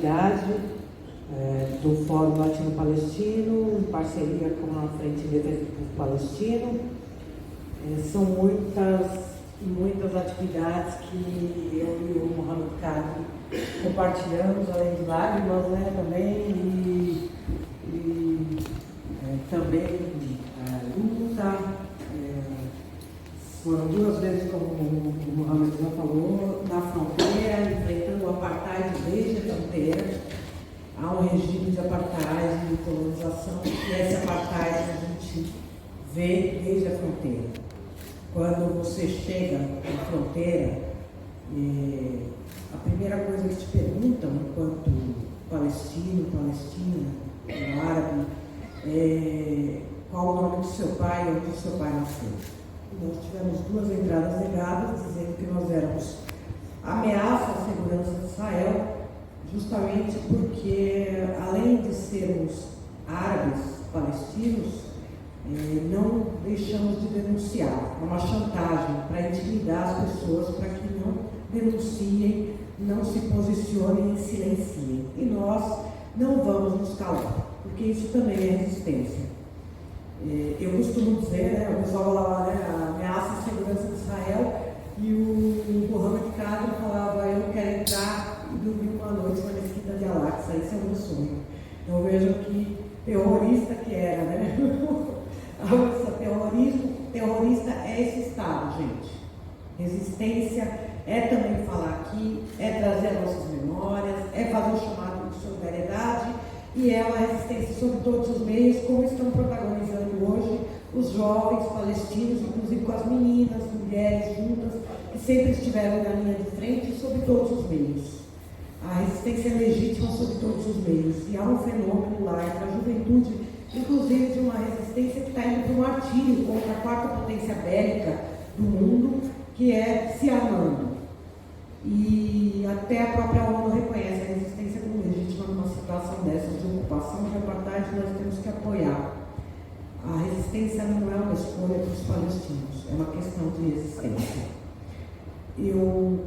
atividade do Fórum Latino-Palestino, em parceria com a Frente de Defesa do Povo Palestino. São muitas atividades que eu e o Mohamed Kadri compartilhamos, além de lágrimas, né, também, também luta. Foram 2 vezes, como o Mohamed já falou, na fronteira, enfrentando o apartheid desde a fronteira. Há um regime de apartheid, de colonização, e esse apartheid a gente vê desde a fronteira. Quando você chega na fronteira, a primeira coisa que te perguntam, enquanto palestino, palestina, árabe, é qual o nome do seu pai e onde o seu pai nasceu. Nós tivemos 2 entradas negadas, dizendo que nós éramos ameaça à segurança de Israel, justamente porque, além de sermos árabes palestinos, não deixamos de denunciar. É uma chantagem para intimidar as pessoas para que não denunciem, não se posicionem e silenciem. E nós não vamos nos calar, porque isso também é resistência. Eu costumo dizer, né, o pessoal falava, né, a ameaça à segurança de Israel, e o Mohamed Kadri falava, eu quero entrar e dormir uma noite na mesquita de Al-Aqsa, esse é o meu sonho. Então vejo que terrorista que era, né? Terrorista é esse Estado, gente. Resistência é também falar aqui, é trazer nossas memórias, é fazer o chamado de solidariedade, e é uma resistência sobre todos os meios, como estão protagonizando hoje os jovens palestinos, inclusive com as meninas, mulheres juntas, que sempre estiveram na linha de frente sobre todos os meios. A resistência é legítima sobre todos os meios, e há um fenômeno lá entre a juventude, inclusive de uma resistência que está indo para um martírio contra a 4ª potência bélica do mundo, que é se armando. E até a própria ONU reconhece a resistência como legítima numa situação dessas de ocupação de apartheid, nós temos que apoiar. A resistência não é uma escolha para os palestinos, é uma questão de resistência. Eu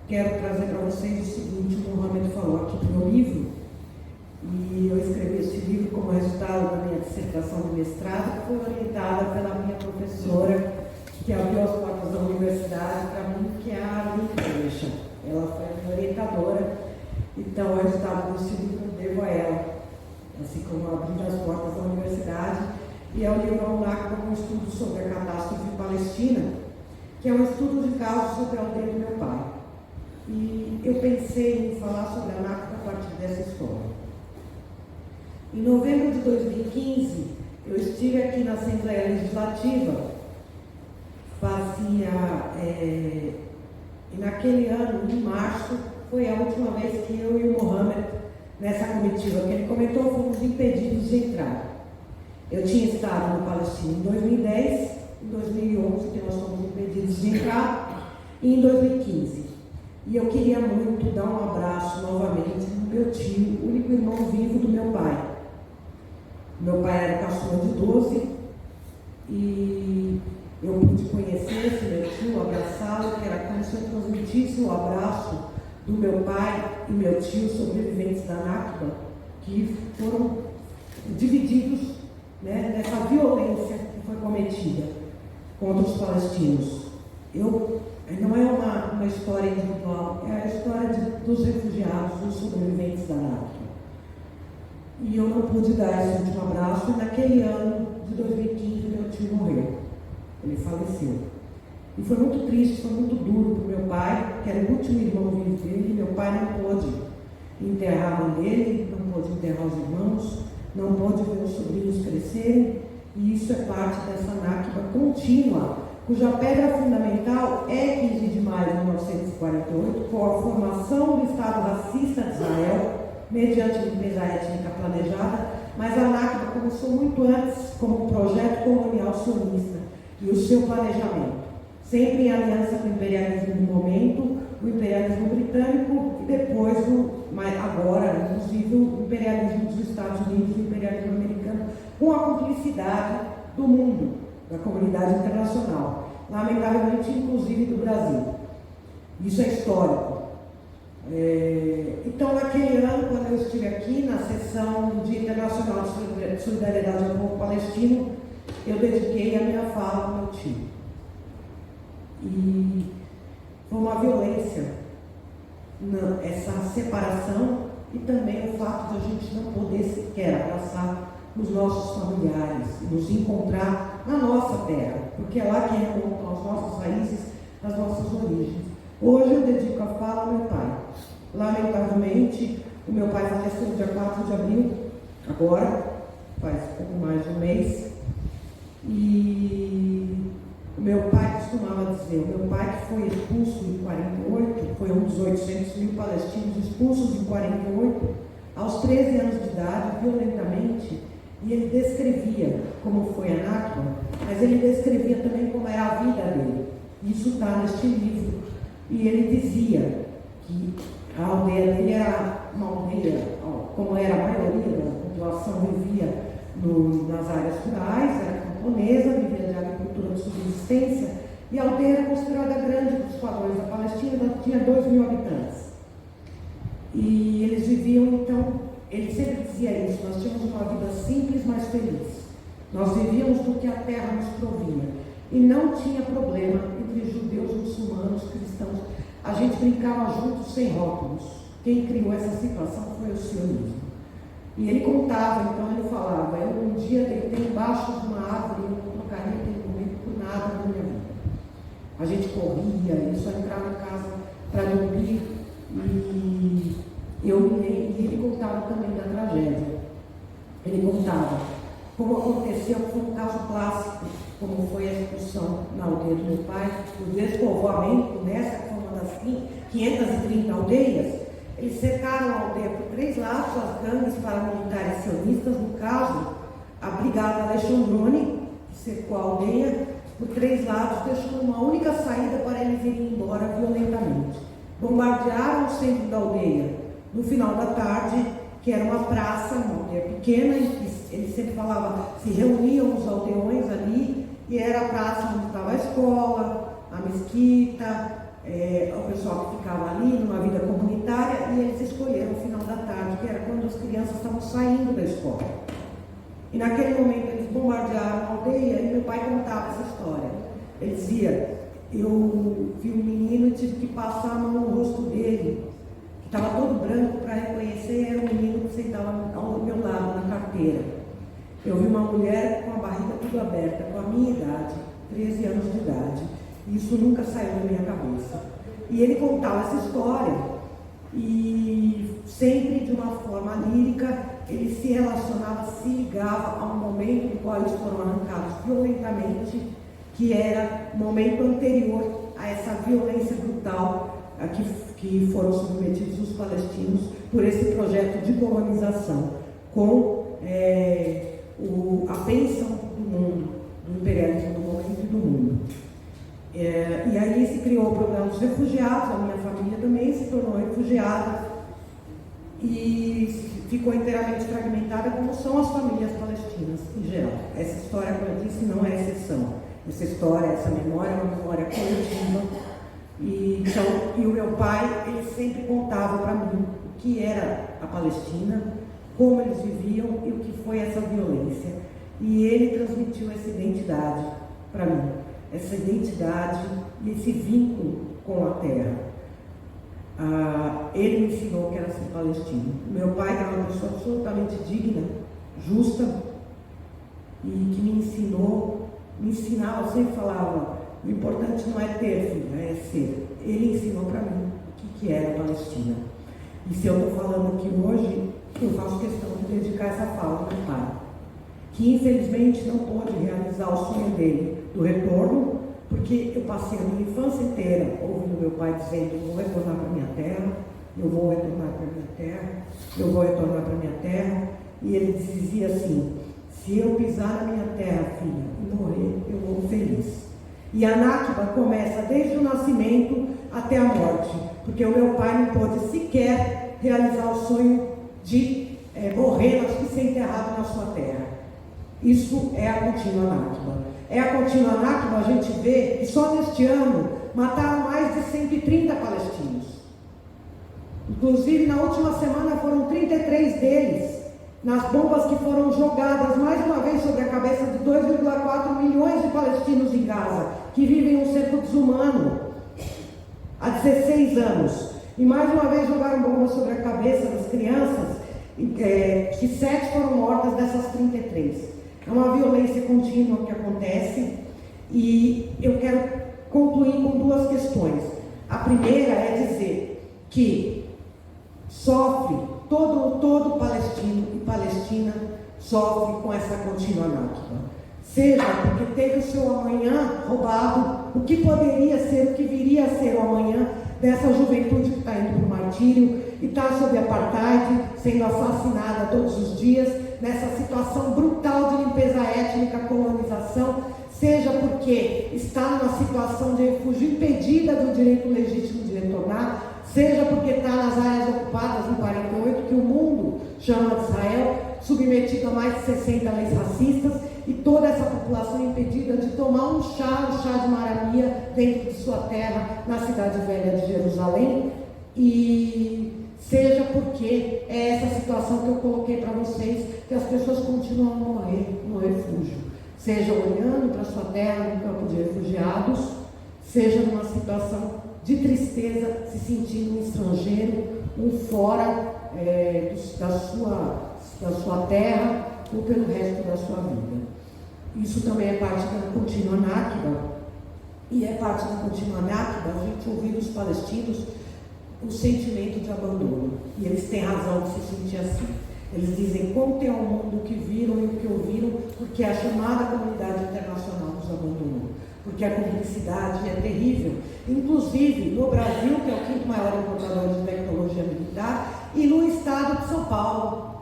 quero trazer para vocês o seguinte: o Mohamed falou aqui do meu livro, e eu escrevi esse livro como resultado da minha dissertação de mestrado, que foi orientada pela minha professora, que abriu as portas da universidade para mim, que é a Armin Flecha. Ela foi a minha orientadora, então o resultado desse livro eu devo a ela, assim como abrir as portas da universidade. E é o livro Al-Nakba, um estudo sobre a catástrofe palestina, que é um estudo de casos sobre a aldeia do meu pai. E eu pensei em falar sobre a Nakba a partir dessa história. Em novembro de 2015, eu estive aqui na Assembleia Legislativa, e naquele ano, em março, foi a última vez que eu e o Mohamed, nessa comitiva que ele comentou, fomos impedidos de entrar. Eu tinha estado no Palestina em 2010, em 2011, que nós fomos impedidos de entrar, e em 2015. E eu queria muito dar um abraço novamente no meu tio, o único irmão vivo do meu pai. Meu pai era caçula de 12, e eu pude conhecer esse meu tio, abraçá-lo, que era como se eu transmitisse o abraço do meu pai e meu tio, sobreviventes da Nakba, que foram divididos, né, nessa violência que foi cometida contra os palestinos. Não é uma história individual, é a história dos refugiados, dos sobreviventes da Nakba. E eu não pude dar esse último abraço, e naquele ano de 2015 meu tio morreu. Ele faleceu. E foi muito triste, foi muito duro para o meu pai, que era o último irmão vivo dele. Meu pai não pôde enterrar a mãe dele, não pôde enterrar os irmãos, não pôde ver os sobrinhos crescerem, e isso é parte dessa Nakba contínua, cuja pedra fundamental é 15 de maio de 1948, com a formação do Estado racista de Israel, mediante limpeza étnica planejada, mas a Nakba começou muito antes como um projeto colonial sionista e o seu planejamento, sempre em aliança com o imperialismo do momento, o imperialismo britânico e depois, mas agora, inclusive, o imperialismo dos Estados Unidos e o imperialismo americano, com a cumplicidade do mundo, da comunidade internacional, lamentavelmente, inclusive do Brasil. Isso é histórico. Então, naquele ano, quando aqui na sessão do Dia Internacional de Solidariedade ao Povo Palestino, eu dediquei a minha fala ao meu tio. E foi uma violência essa separação e também o fato de a gente não poder sequer abraçar os nossos familiares, nos encontrar na nossa terra, porque é lá que encontram as nossas raízes, as nossas origens. Hoje eu dedico a fala ao meu pai. Lamentavelmente, o meu pai faleceu no dia 4 de abril, agora, faz pouco mais de um mês, e o meu pai costumava dizer, o meu pai que foi expulso em 48, foi um dos 800 mil palestinos expulsos em 48, aos 13 anos de idade, violentamente, e ele descrevia como foi a Nakba, mas ele descrevia também como era a vida dele. Isso está neste livro. E ele dizia que a aldeia dele era uma aldeia, como era a maioria da população vivia nas áreas rurais, era camponesa, vivia de agricultura de subsistência, e a aldeia era considerada grande dos padrões da Palestina, tinha 2.000 habitantes. E eles viviam, então, ele sempre dizia isso, nós tínhamos uma vida simples, mas feliz. Nós vivíamos do que a terra nos provia. E não tinha problema entre judeus, muçulmanos, cristãos. A gente brincava juntos sem rótulos. Quem criou essa situação foi o sionismo. E ele contava, então ele falava, eu um dia deitei embaixo de uma árvore e não trocaria aquele momento por nada na minha vida. A gente corria, ele só entrava em casa para dormir e ele contava também da tragédia. Ele contava como aconteceu, foi um caso clássico, como foi a expulsão na aldeia do meu pai, o despovoamento nessa, que foi uma das 530 aldeias. Eles cercaram a aldeia por 3 lados, as gangues paramilitares sionistas, no caso, a Brigada Alexandrone, que cercou a aldeia por 3 lados, deixando uma única saída para eles irem embora violentamente. Bombardearam o centro da aldeia no final da tarde, que era uma praça, uma aldeia pequena, em que ele sempre falava, se reuniam os aldeões ali, e era a praça onde estava a escola, a mesquita, o pessoal que ficava ali numa vida comunitária, e eles escolheram o final da tarde, que era quando as crianças estavam saindo da escola. E naquele momento eles bombardearam a aldeia e meu pai contava essa história. Ele dizia, eu vi um menino e tive que passar a mão no rosto dele, que estava todo branco para reconhecer, era um menino que sentava ao meu lado na carteira. Eu vi uma mulher com a barriga tudo aberta, com a minha idade, 13 anos de idade. Isso nunca saiu da minha cabeça. E ele contava essa história e sempre de uma forma lírica, ele se relacionava, se ligava a um momento no qual eles foram arrancados violentamente, que era o momento anterior a essa violência brutal a que foram submetidos os palestinos por esse projeto de colonização, com a bênção do mundo, do imperialismo do momento e do mundo. E aí se criou o programa dos refugiados, a minha família também se tornou refugiada e ficou inteiramente fragmentada, como são as famílias palestinas em geral. Essa história, como eu disse, não é exceção. Essa história, essa memória é uma memória coletiva. E o meu pai, ele sempre contava para mim o que era a Palestina, como eles viviam e o que foi essa violência. E ele transmitiu essa identidade para mim, essa identidade e esse vínculo com a terra. Ele me ensinou o que era ser palestino. Meu pai era uma pessoa absolutamente digna, justa, e que me ensinava, eu sempre falava, o importante não é ter, filho, é ser. Ele ensinou para mim o que era a Palestina. E se eu estou falando aqui hoje, eu faço questão de dedicar essa fala ao meu pai, que infelizmente não pôde realizar o sonho dele do retorno, porque eu passei a minha infância inteira ouvindo meu pai dizendo, eu vou retornar para minha terra, eu vou retornar para minha terra, eu vou retornar para minha terra. E ele dizia assim, se eu pisar na minha terra, filha, e morrer, eu vou feliz. E a Nakba começa desde o nascimento até a morte, porque o meu pai não pôde sequer realizar o sonho de morrer, mas de ser enterrado na sua terra. Isso é a contínua Nakba. É a contínua Nakba, a gente vê que só neste ano mataram mais de 130 palestinos. Inclusive, na última semana foram 33 deles, nas bombas que foram jogadas mais uma vez sobre a cabeça de 2,4 milhões de palestinos em Gaza, que vivem um cerco desumano há 16 anos. E mais uma vez jogaram bombas sobre a cabeça das crianças, que 7 foram mortas dessas 33. É uma violência contínua que acontece, e eu quero concluir com duas questões. A primeira é dizer que sofre, todo palestino e palestina sofre com essa contínua Nakba. Seja porque teve o seu amanhã roubado, o que poderia ser, o que viria a ser o amanhã dessa juventude que está indo para o martírio e está sob apartheid, sendo assassinada todos os dias, nessa situação brutal de limpeza étnica, colonização, seja porque está numa situação de refúgio impedida do direito legítimo de retornar, seja porque está nas áreas ocupadas em 48, que o mundo chama de Israel, submetido a mais de 60 leis racistas, e toda essa população impedida de tomar um chá de Maramia dentro de sua terra, na cidade velha de Jerusalém, e seja porque é essa situação que eu coloquei para vocês, que as pessoas continuam a morrer no refúgio, seja olhando para sua terra no campo de refugiados, seja numa situação de tristeza, se sentindo um estrangeiro, um fora da sua terra ou pelo resto da sua vida. Isso também é parte da contínua Nakba, e é parte da contínua Nakba a gente ouvir dos palestinos o sentimento de abandono, e eles têm razão de se sentir assim. Eles dizem: contem ao mundo o que viram e o que ouviram, porque a chamada comunidade internacional nos abandonou, porque a cumplicidade é terrível, inclusive no Brasil, que é o quinto maior importador de tecnologia militar, e no estado de São Paulo,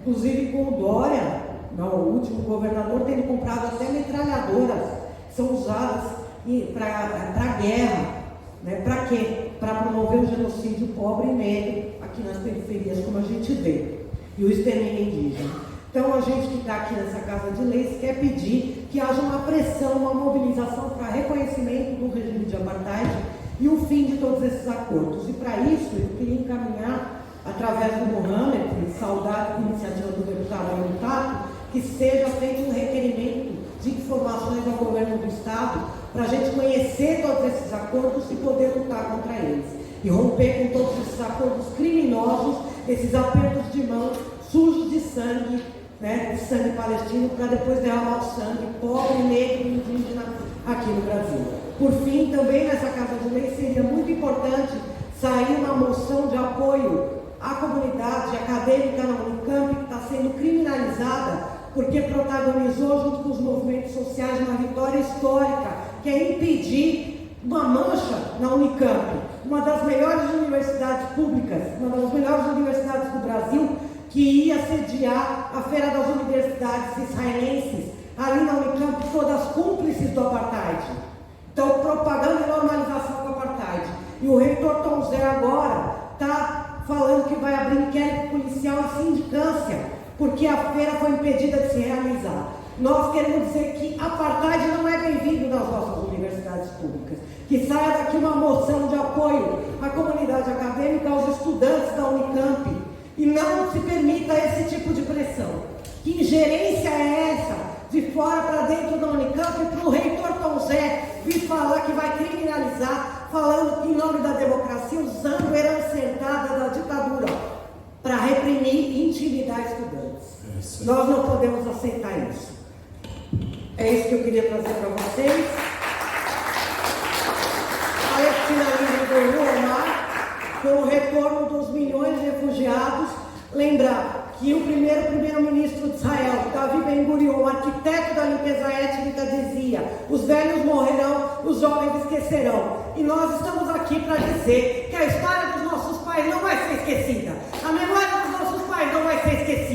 inclusive com o Dória, o último governador, tendo comprado até metralhadoras que são usadas para a guerra. Para quê? Para promover o genocídio pobre e negro aqui nas periferias, como a gente vê, e o extermínio indígena. Então, a gente que está aqui nessa Casa de Leis quer pedir que haja uma pressão, uma mobilização para reconhecimento do regime de apartheid e o fim de todos esses acordos. E para isso, eu queria encaminhar, através do Mohamed, saudar a iniciativa do deputado Ailton Tato, que seja feito um requerimento de informações ao governo do Estado, para a gente conhecer todos esses acordos e poder lutar contra eles. E romper com todos esses acordos criminosos, esses apertos de mão sujos de sangue, de sangue palestino, para depois derramar o sangue pobre, negro e indígena aqui no Brasil. Por fim, também nessa Casa de Leis seria muito importante sair uma moção de apoio à comunidade acadêmica na Unicamp, que está sendo criminalizada porque protagonizou, junto com os movimentos sociais, uma vitória histórica, que é impedir uma mancha na Unicamp, uma das melhores universidades públicas, uma das melhores universidades do Brasil, que ia sediar a Feira das Universidades Israelenses, ali na Unicamp, todas cúmplices do apartheid. Então, propaganda e normalização do apartheid. E o reitor Tom Zé agora está falando que vai abrir inquérito policial e sindicância, porque a feira foi impedida de se realizar. Nós queremos dizer que apartheid não é bem-vindo nas nossas universidades públicas. Que saia daqui uma moção de apoio à comunidade acadêmica, aos estudantes da Unicamp, e não se permita esse tipo de pressão. Que ingerência é essa, de fora para dentro da Unicamp, para o reitor Tom Zé vir falar que vai criminalizar, falando que em nome da democracia, usando a herança herdada da ditadura para reprimir e intimidar estudantes. Nós não podemos aceitar isso. É isso que eu queria trazer para vocês. Palestina livre do Omar, com o retorno dos milhões de refugiados. Lembrar que o primeiro-ministro de Israel, Davi Ben-Gurion, arquiteto da limpeza étnica, dizia: os velhos morrerão, os jovens esquecerão. E nós estamos aqui para dizer que a história dos nossos pais não vai ser esquecida. A memória dos nossos pais não vai ser esquecida.